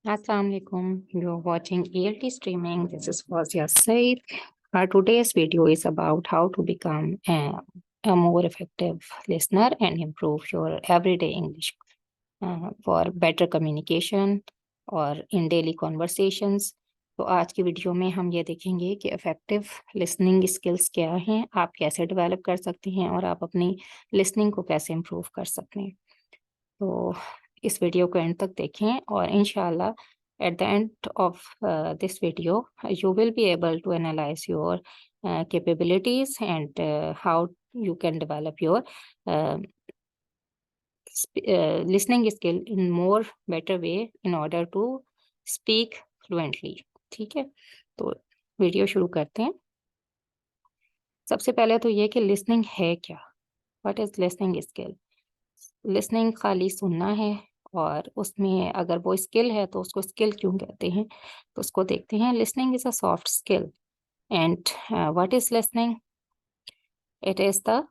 Assalamualaikum. You're watching ELT streaming. This is Fazia Said. Our today's video is about how to become a more effective listener and improve your everyday English for better communication और in daily conversations. तो आज की video में हम ये देखेंगे कि effective listening skills क्या हैं, आप कैसे डेवलप कर सकते हैं और आप अपनी लिसनिंग को कैसे इम्प्रूव कर सकते हैं। तो इस वीडियो को एंड तक देखें और इंशाल्लाह at the end of this video you will be able to analyze your capabilities and how you can develop your uh, listening skill in more better way in order to speak fluently। ठीक है, तो video शुरू करते हैं। सबसे पहले तो ये कि लिसनिंग है क्या, what is listening skill. Listening खाली सुनना है और उसमें अगर वो स्किल है तो उसको स्किल क्यों कहते हैं, तो उसको देखते हैं। Listening is a soft skill and what is listening? It is the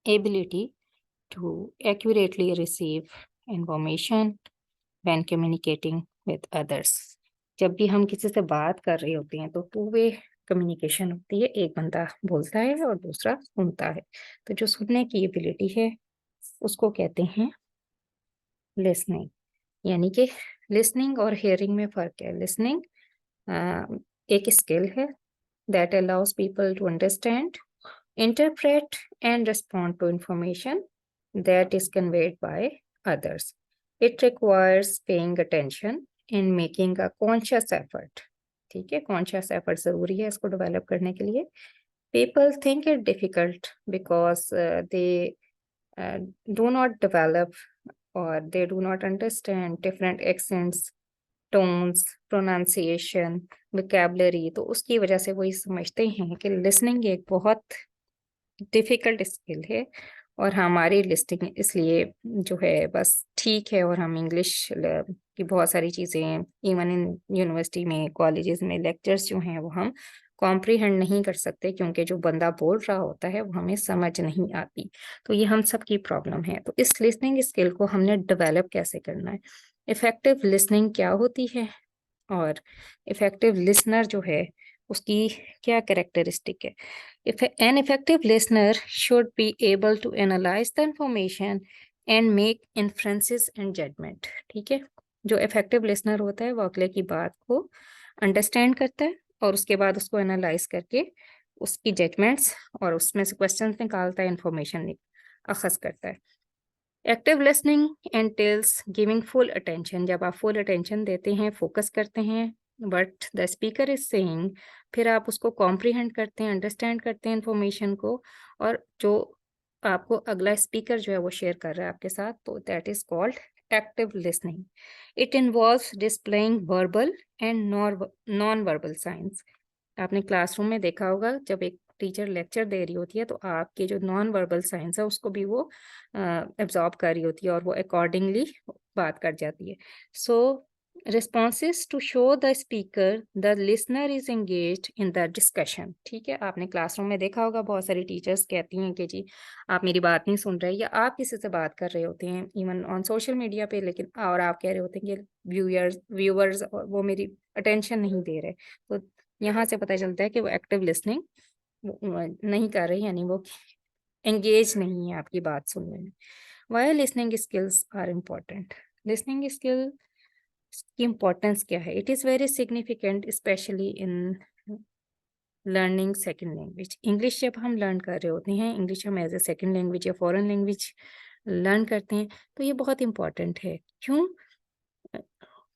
ability to accurately receive information when communicating with others. जब भी हम किसी से बात कर रहे होते हैं तो टू वे कम्युनिकेशन होती है, एक बंदा बोलता है और दूसरा सुनता है। तो जो सुनने की एबिलिटी है उसको कहते हैं लिसनिंग। यानी कि लिसनिंग और हियरिंग में फर्क है। लिसनिंग एक स्किल है that allows people to understand, interpret and respond to information that is conveyed by others. It requires paying attention and making a conscious effort। ठीक है, कॉन्शियस एफर्ट जरूरी है इसको डेवलप करने के लिए। People think it difficult because they do not develop or they do not understand different accents, tones, pronunciation, vocabulary। तो उसकी वजह से वो ये समझते हैं कि लिसनिंग एक बहुत डिफिकल्ट स्किल है और हमारी लिस्टिंग इसलिए जो है बस ठीक है। और हम इंग्लिश की बहुत सारी चीज़ें इवन इन यूनिवर्सिटी में, कॉलेजेस में लेक्चर्स जो हैं वो हम कॉम्प्रीहेंड नहीं कर सकते क्योंकि जो बंदा बोल रहा होता है वो हमें समझ नहीं आती। तो ये हम सब की प्रॉब्लम है। तो इस लिसनिंग स्किल को हमने डेवलप कैसे करना है, इफेक्टिव लिसनिंग क्या होती है और इफेक्टिव लिसनर जो है उसकी क्या कैरेक्टरिस्टिक है। If an effective listener should be able to analyze the information and make inferences and judgment। ठीक है, जो इफेक्टिव लिसनर होता है वो अगले की बात को अंडरस्टैंड करता है और उसके बाद उसको एनालाइज करके उसकी जजमेंट्स और उसमें से क्वेश्चंस निकालता है, इंफॉर्मेशन अखज़ करता है। Active listening एंटेल्स giving full attention. जब आप फुल अटेंशन देते हैं, फोकस करते हैं but the speaker is saying, फिर आप उसको कॉम्प्रीहेंड करते हैं, अंडरस्टैंड करते हैं इंफॉर्मेशन को और जो आपको अगला स्पीकर जो है वो शेयर कर रहा है आपके साथ, तो that is called active listening. It involves displaying verbal and non verbal science. आपने क्लासरूम में देखा होगा जब एक टीचर लेक्चर दे रही होती है तो आपके जो नॉन वर्बल साइंस है उसको भी वो एब्जॉर्ब कर रही होती है और वो अकॉर्डिंगली बात कर जाती है। So responses to show the speaker the listener is engaged in the discussion. ठीक है, आपने क्लासरूम में देखा होगा बहुत सारी टीचर्स कहती हैं कि जी आप मेरी बात नहीं सुन रहे, या आप किसी से बात कर रहे होते हैं इवन ऑन सोशल मीडिया पे, लेकिन और आप कह रहे होते हैं कि व्यूअर्स वो मेरी अटेंशन नहीं दे रहे। तो यहाँ से पता चलता है कि वो एक्टिव लिसनिंग नहीं कर रही, यानी वो एंगेज नहीं है आपकी बात सुनने में। Why listening skills are important. Listening skill की इम्पोर्टेंस क्या है? It is very significant specially in learning second language. English जब हम लर्न कर रहे होते हैं, इंग्लिश हम एज ए सेकेंड लैंग्वेज या फॉरेन लैंग्वेज लर्न करते हैं, तो ये बहुत इंपॉर्टेंट है। क्यों?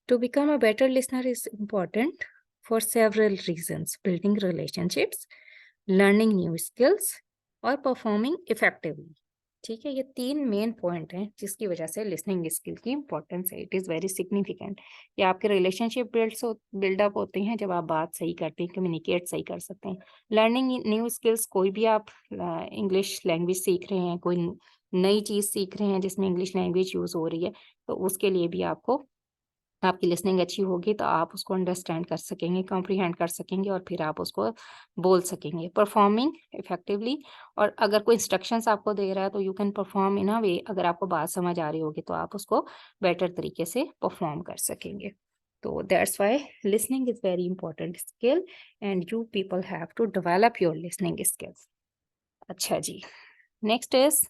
To become a better listener is important for several reasons: building relationships, learning new skills और performing effectively। ठीक है, ये तीन मेन पॉइंट हैं जिसकी वजह से लिसनिंग स्किल की इंपॉर्टेंस है। It is very significant. ये आपके रिलेशनशिप बिल्डअप होते हैं जब आप बात सही करते हैं, कम्युनिकेट सही कर सकते हैं। लर्निंग न्यू स्किल्स, कोई भी आप इंग्लिश लैंग्वेज सीख रहे हैं, कोई नई चीज़ सीख रहे हैं जिसमें इंग्लिश लैंग्वेज यूज़ हो रही है, तो उसके लिए भी आपको आपकी लिसनिंग अच्छी होगी तो आप उसको अंडरस्टैंड कर सकेंगे, कॉम्प्रिहेंड कर सकेंगे और फिर आप उसको बोल सकेंगे। परफॉर्मिंग इफेक्टिवली, और अगर कोई इंस्ट्रक्शंस आपको दे रहा है तो यू कैन परफॉर्म इन अ वे, अगर आपको बात समझ आ रही होगी तो आप उसको बेटर तरीके से परफॉर्म कर सकेंगे। तो that's why listening is very important skill and you people have to develop your listening skills. अच्छा जी, next is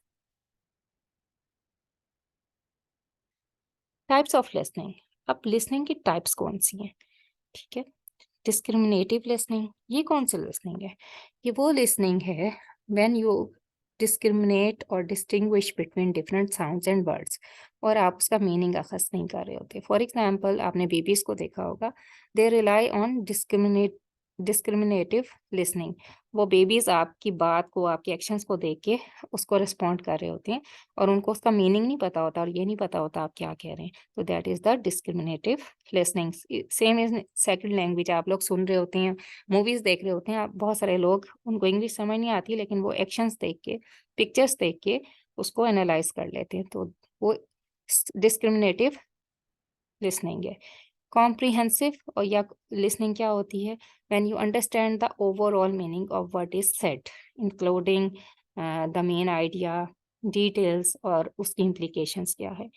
types of listening. अब लिसनिंग की टाइप्स कौन सी हैं, ठीक है। डिस्क्रिमिनेटिव लिसनिंग, ये कौन सी लिसनिंग है? ये वो लिसनिंग है व्हेन यू डिस्क्रिमिनेट और distinguish between different sounds and words, और आप उसका मीनिंग अखज़ नहीं कर रहे होते। फॉर एग्जांपल, आपने बेबीज को देखा होगा, they rely on discriminative listening. वो बेबीज आपकी बात को, आपके एक्शंस को देख के उसको रिस्पॉन्ड कर रहे होते हैं और उनको उसका मीनिंग नहीं पता होता और ये नहीं पता होता आप क्या कह रहे हैं। तो that is the discriminative listening. Same is second language, आप लोग सुन रहे होते हैं, मूवीज देख रहे होते हैं, आप बहुत सारे लोग, उनको इंग्लिश समझ नहीं आती लेकिन वो एक्शंस देख के, पिक्चर्स देख के उसको एनालाइज कर लेते हैं, तो वो डिस्क्रिमिनेटिव लिसनिंग है। कॉम्प्रिहेंसिव और या लिसनिंग क्या होती है? When you understand the overall meaning of what is said, including the main idea, details और उसकी इम्प्लीकेशंस क्या है।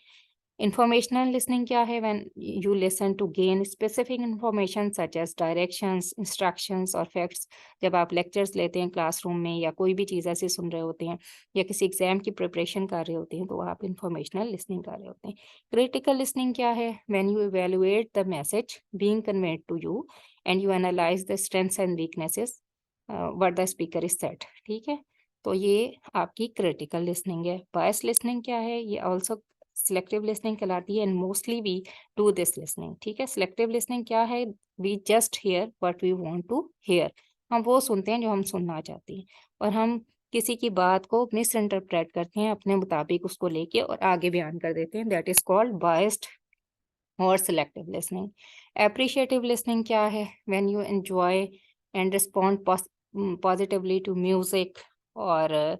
इंफॉर्मेशनल लिसनिंग क्या है? When you listen to gain specific information such as directions, instructions और फैक्ट्स। जब आप लेक्चर्स लेते हैं क्लासरूम में या कोई भी चीज़ ऐसे सुन रहे होते हैं या किसी एग्जाम की प्रिपरेशन कर रहे होते हैं तो आप इंफॉर्मेशनल लिसनिंग कर रहे होते हैं। क्रिटिकल लिसनिंग क्या है? When you evaluate the message being conveyed to you and you analyse the strengths and weaknesses what the speaker is said, ठीक है। तो ये आपकी क्रिटिकल लिसनिंग है। बायस लिसनिंग क्या है? ये ऑल्सो सिलेक्टिव लिसनिंग कहलाती है and mostly we do this listening, ठीक है। सिलेक्टिव लिसनिंग क्या है? We just hear what we want to hear. हम वो सुनते हैं जो हम सुनना चाहते हैं और हम किसी की बात को मिस इंटरप्रेट करते हैं अपने मुताबिक उसको लेके और आगे बयान कर देते हैं। दैट इज कॉल्ड बायस्ड और सिलेक्टिव लिसनिंग। एप्रिशिएटिव लिसनिंग क्या है? When you enjoy and respond positively to music और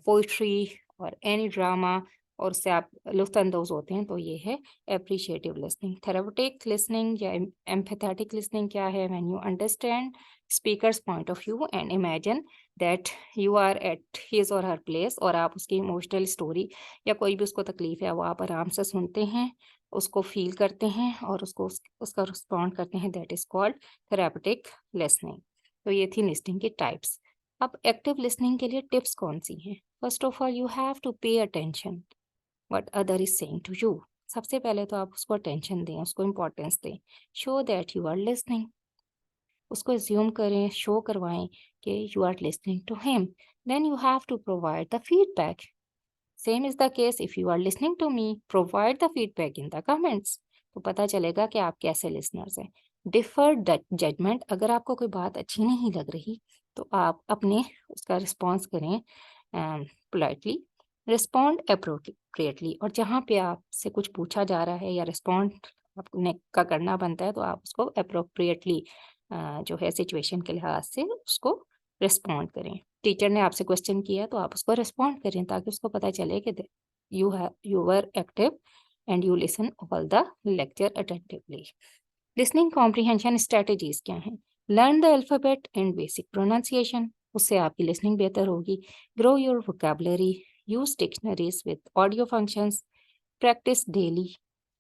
पोइट्री और एनी ड्रामा और उससे आप लुत्फानंदोज होते हैं, तो ये है एप्रिशिएटिव लिसनिंग। थेरेपेटिक लिसनिंग या एम्पैथेटिक लिसनिंग क्या है? When you understand speaker's point of view and imagine that you are at his or her place, और आप उसकी इमोशनल स्टोरी या कोई भी उसको तकलीफ है वो आप आराम से सुनते हैं, उसको फील करते हैं और उसका रिस्पॉन्ड करते हैं। That is called therapeutic listening. तो ये थी लिसनिंग की टाइप्स। अब एक्टिव लिसनिंग के लिए टिप्स कौन सी हैं? First of all, you have to pay attention what other is saying to you. सबसे पहले तो आप उसको अटेंशन दें, उसको इम्पोर्टेंस दें। Show that you are listening, उसको एज्यूम करें, शो करवाएं कि you are listening to him. Then you have to provide the feedback. Same is the case if you are listening to me, provide the feedback in the comments. तो पता चलेगा कि आप कैसे लिसनर्स हैं। डिफर जजमेंट, अगर आपको कोई बात अच्छी नहीं लग रही तो आप अपने उसका रिस्पॉन्स करें पोलाइटली, रिस्पॉन्ड अप्रोप्रिएटली, और जहाँ पे आपसे कुछ पूछा जा रहा है या रिस्पॉन्ड आपने का करना बनता है तो आप उसको अप्रोप्रिएटली जो है सिचुएशन के लिहाज से उसको रिस्पॉन्ड करें। टीचर ने आपसे क्वेश्चन किया तो आप उसको रिस्पॉन्ड करें ताकि उसको पता चले कि you were active and you listen all the lecture attentively. Listening comprehension strategies क्या हैं? Learn the alphabet and basic pronunciation, उससे आपकी लिसनिंग बेहतर होगी। Grow your vocabulary, use dictionaries with audio functions, practice daily,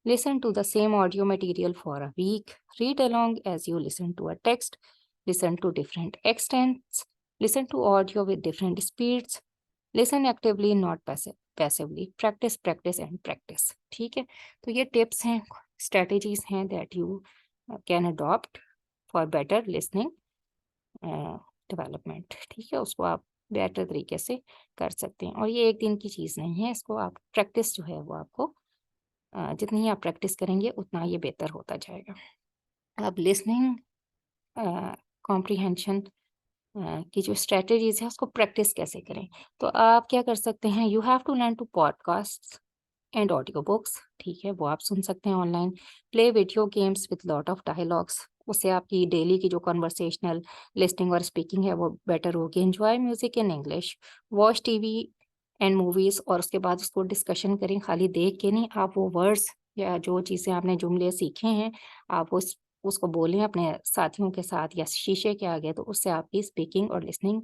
listen to the same audio material for a week, read along as you listen to a text, listen to different accents, listen to audio with different speeds, listen actively not passively, practice practice and practice, ठीक है। तो ये tips हैं, strategies हैं that you can adopt for better listening development, ठीक है। उसको आप बेहतर तरीके से कर सकते हैं और ये एक दिन की चीज़ नहीं है, इसको आप प्रैक्टिस जो है वो आपको जितनी आप प्रैक्टिस करेंगे उतना ये बेहतर होता जाएगा। अब लिसनिंग कॉम्प्रिहेंशन की जो स्ट्रेटजीज है उसको प्रैक्टिस कैसे करें? तो आप क्या कर सकते हैं, you have to learn to podcast and audio books, ठीक है, वो आप सुन सकते हैं online. Play video games with lot of dialogues, उससे आपकी डेली की जो कन्वर्सेशनल लिस्टिंग और स्पीकिंग है वो बेटर होगी। Enjoy music in English, watch TV and movies, और उसके बाद उसको डिस्कशन करें, खाली देख के नहीं, आप वो वर्ड्स या जो चीज़ें आपने जुमले सीखे हैं, आप उसको बोलें अपने साथियों के साथ या शीशे के आगे, तो उससे आपकी स्पीकिंग और लिसनिंग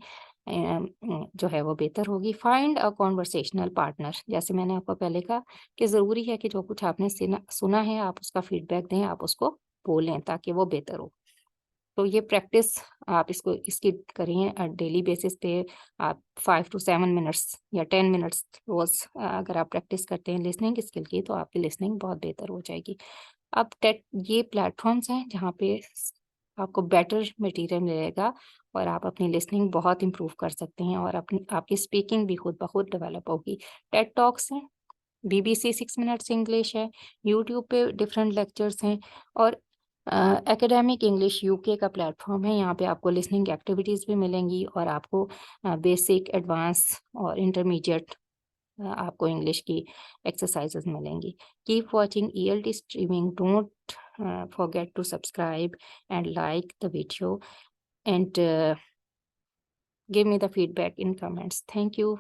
जो है वो बेहतर होगी। फाइंड अ कन्वर्सेशनल पार्टनर, जैसे मैंने आपको पहले कहा कि ज़रूरी है कि जो कुछ आपने सुना है, आप उसका फीडबैक दें, आप उसको बोलें ताकि वो बेहतर हो। तो ये प्रैक्टिस आप इसकी करिए डेली बेसिस पे। आप 5 टू 7 मिनट्स या 10 मिनट्स रोज़ अगर आप प्रैक्टिस करते हैं लिसनिंग स्किल की, तो आपकी लिसनिंग बहुत बेहतर हो जाएगी। अब टेट ये प्लेटफ़ॉर्म्स हैं जहाँ पे आपको बेटर मटीरियल मिलेगा और आप अपनी लिसनिंग बहुत इम्प्रूव कर सकते हैं और आपकी स्पीकिंग भी खुद ब खुद डेवलप होगी। टेड टॉक्स हैं, बीबीसी 6 मिनट्स इंग्लिश है, यूट्यूब पे डिफरेंट लेक्चर्स हैं और एकेडमिक इंग्लिश यूके का प्लेटफॉर्म है। यहाँ पे आपको लिसनिंग एक्टिविटीज़ भी मिलेंगी और आपको बेसिक, एडवांस और इंटरमीडिएट आपको इंग्लिश की एक्सरसाइजेज मिलेंगी। Keep watching ELT streaming, don't forget to subscribe and like the video and give me the feedback in comments. Thank you.